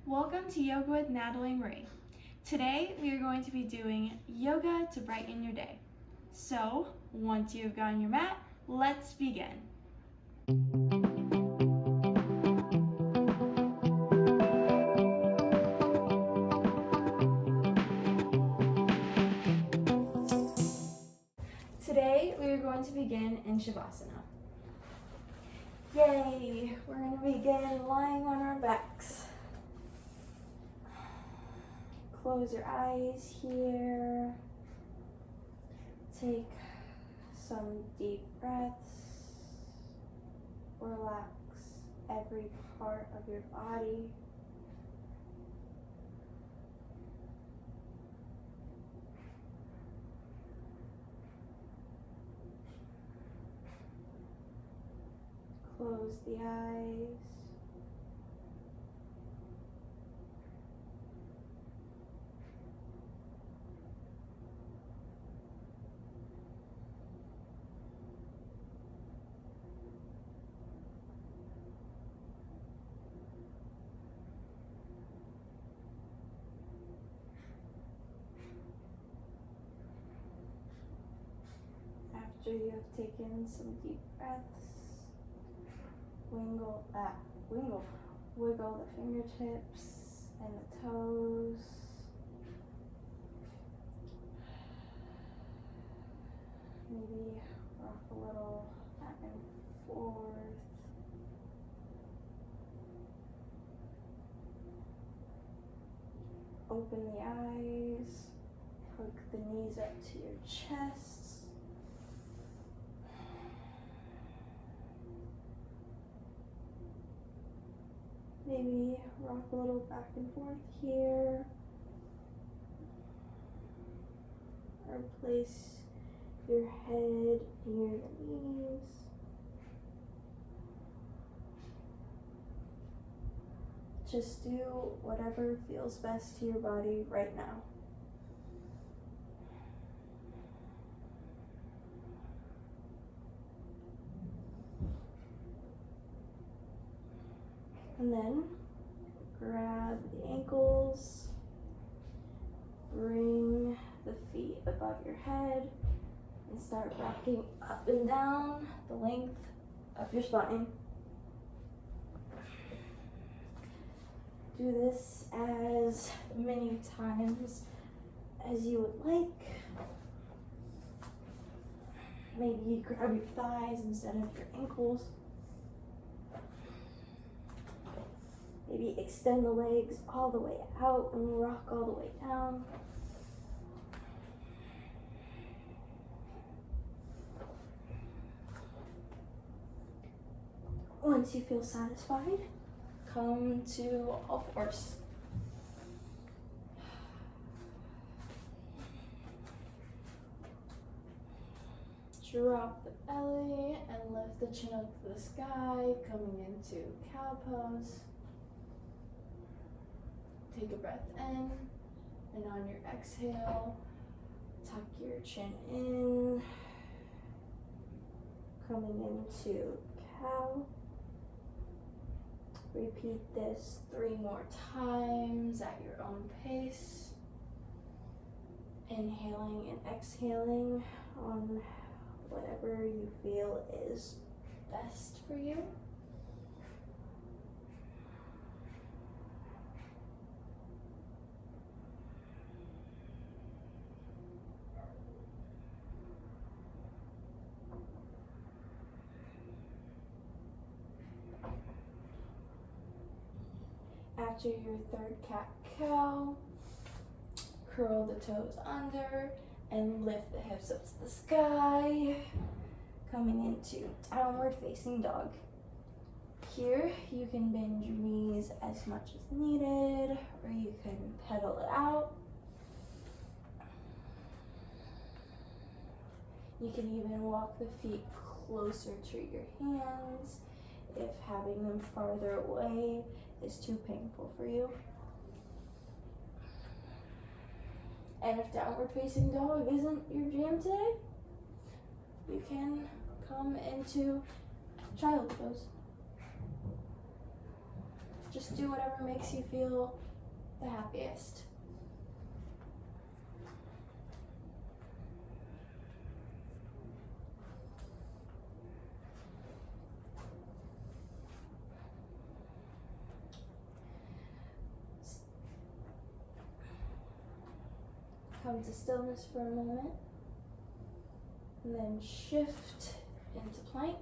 Welcome to Yoga with Natalie Marie. Today we are going to be doing yoga to brighten your day. So, once you've gotten your mat, let's begin. Today we are going to begin in Shavasana. Yay! We're going to begin lying on our backs. Close your eyes here. Take some deep breaths. Relax every part of your body. Close the eyes. After you have taken some deep breaths, wiggle the fingertips and the toes. Maybe rock a little back and forth. Open the eyes, hook the knees up to your chest. Maybe rock a little back and forth here. Or place your head near your knees. Just do whatever feels best to your body right now. And then grab the ankles, bring the feet above your head, and start rocking up and down the length of your spine. Do this as many times as you would like. Maybe grab your thighs instead of your ankles. Maybe extend the legs all the way out and rock all the way down. Once you feel satisfied, come to all fours. Drop the belly and lift the chin up to the sky, coming into cow pose. Take a breath in, and on your exhale, tuck your chin in, coming into cow. Repeat this 3 more times at your own pace. Inhaling and exhaling on whatever you feel is best for you. After your third cat-cow, curl the toes under and lift the hips up to the sky, coming into downward facing dog. Here, you can bend your knees as much as needed, or you can pedal it out. You can even walk the feet closer to your hands if having them farther away is too painful for you. And if downward facing dog isn't your jam today, you can come into child's pose. Just do whatever makes you feel the happiest. Come to stillness for a moment, and then shift into plank.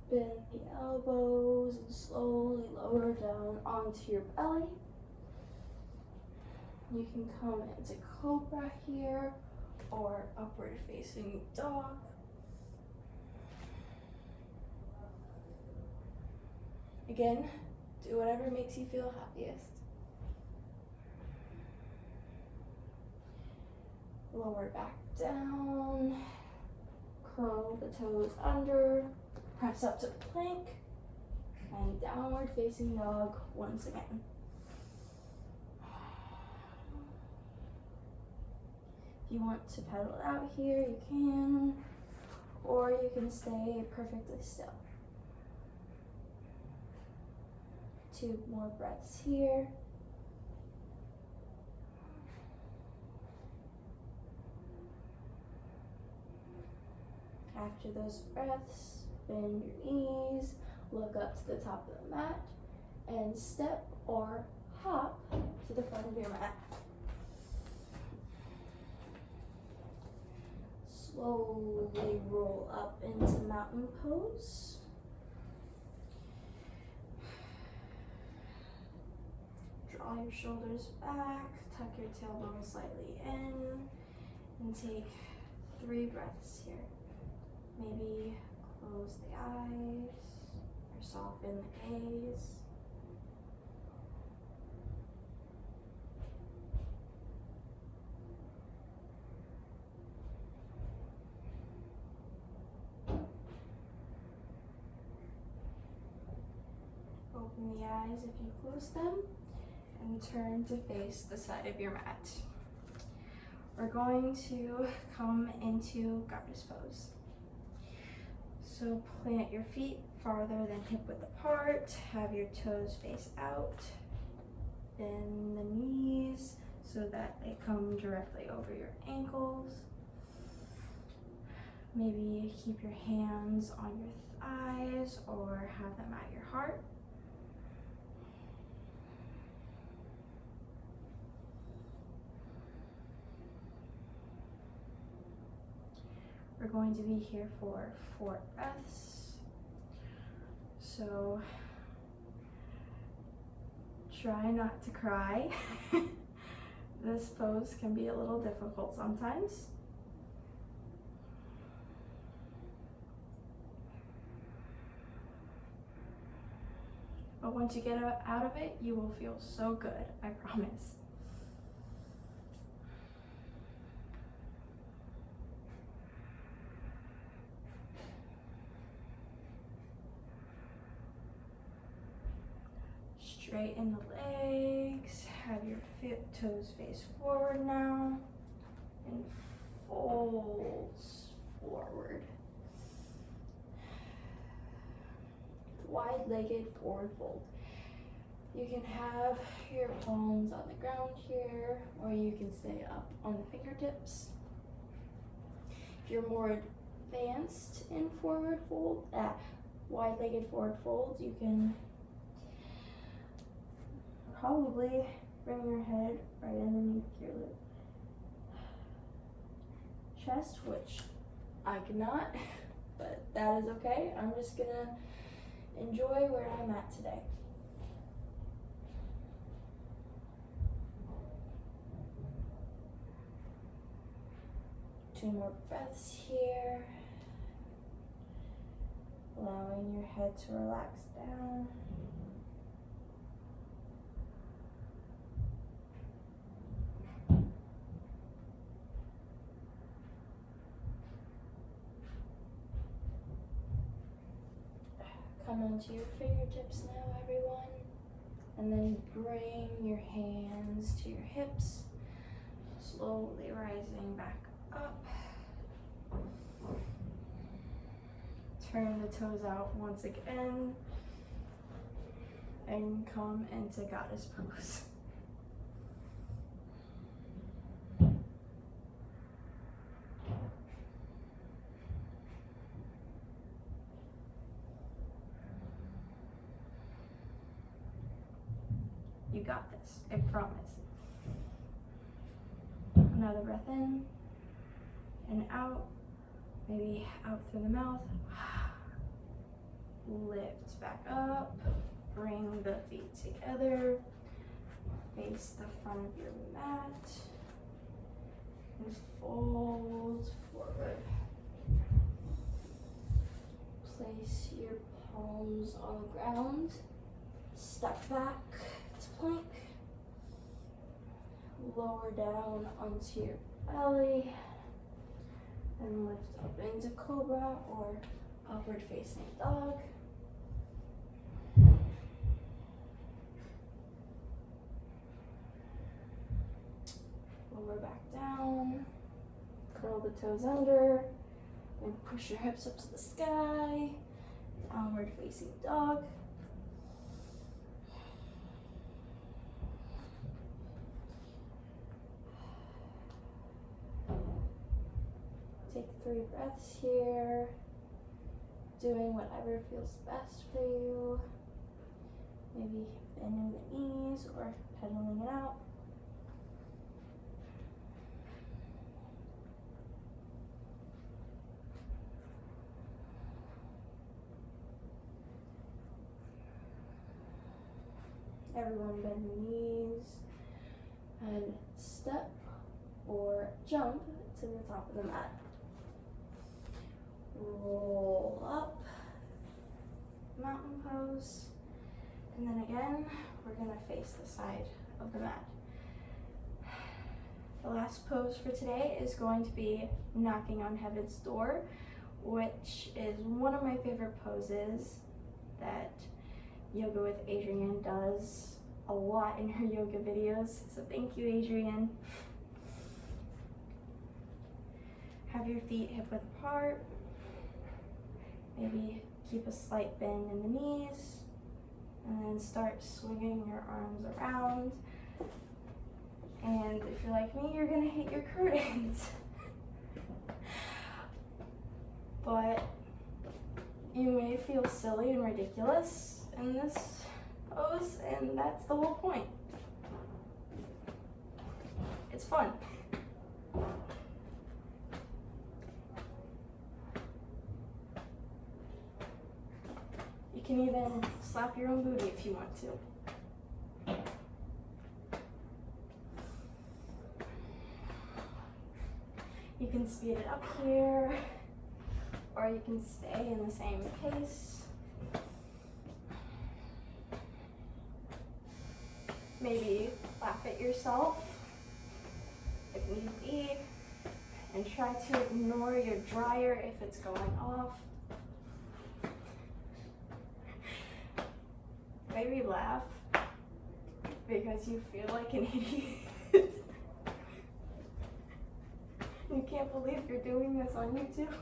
Bend the elbows and slowly lower down onto your belly. You can come into cobra here or upward facing dog. Again, do whatever makes you feel happiest. Lower back down, curl the toes under, press up to plank, and downward facing dog once again. If you want to pedal out here, you can, or you can stay perfectly still. 2 more breaths here. After those breaths, bend your knees, look up to the top of the mat, and step or hop to the front of your mat. Slowly roll up into mountain pose. Draw your shoulders back, tuck your tailbone slightly in, and take 3 breaths here. Maybe close the eyes or soften the gaze. Open the eyes if you close them, and turn to face the side of your mat. We're going to come into goddess pose. So plant your feet farther than hip width apart, have your toes face out, bend the knees so that they come directly over your ankles. Maybe keep your hands on your thighs or have them at your heart. We're going to be here for 4 breaths. So try not to cry. This pose can be a little difficult sometimes. But once you get out of it, you will feel so good, I promise. Straighten the legs, have your toes face forward now, and folds forward. Wide-legged forward fold. You can have your palms on the ground here, or you can stay up on the fingertips. If you're more advanced in forward fold, wide-legged forward fold, you can probably bring your head right underneath your chest, which I cannot, but that is okay. I'm just gonna enjoy where I'm at today. Two more breaths here, allowing your head to relax down. Come onto your fingertips now, everyone, and then bring your hands to your hips, slowly rising back up. Turn the toes out once again and come into goddess pose. You got this, I promise. Another breath in and out, maybe out through the mouth. Lift back up, bring the feet together, face the front of your mat, and fold forward. Place your palms on the ground, step back to plank, lower down onto your belly, and lift up into cobra or upward facing dog. Lower back down, curl the toes under, and push your hips up to the sky, downward facing dog. Take 3 breaths here, doing whatever feels best for you. Maybe bending the knees or pedaling it out. Everyone bend the knees and step or jump to the top of the mat. Roll up, mountain pose, and then again, we're gonna face the side of the mat. The last pose for today is going to be knocking on heaven's door, which is one of my favorite poses that Yoga with Adrienne does a lot in her yoga videos. So thank you, Adrienne. Have your feet hip width apart. Maybe keep a slight bend in the knees, and then start swinging your arms around. And if you're like me, you're gonna hate your curtains. But you may feel silly and ridiculous in this pose, and that's the whole point. It's fun. You can even slap your own booty if you want to. You can speed it up here, or you can stay in the same pace. Maybe laugh at yourself if need be, and try to ignore your dryer if it's going off. Maybe laugh because you feel like an idiot. You can't believe you're doing this on YouTube.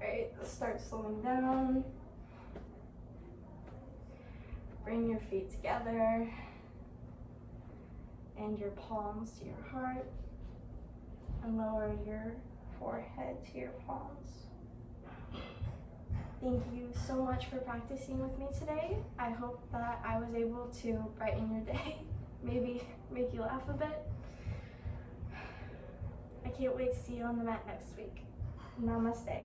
Alright, start slowing down. Bring your feet together and your palms to your heart, and lower your forehead to your palms. Thank you so much for practicing with me today. I hope that I was able to brighten your day, maybe make you laugh a bit. I can't wait to see you on the mat next week. Namaste.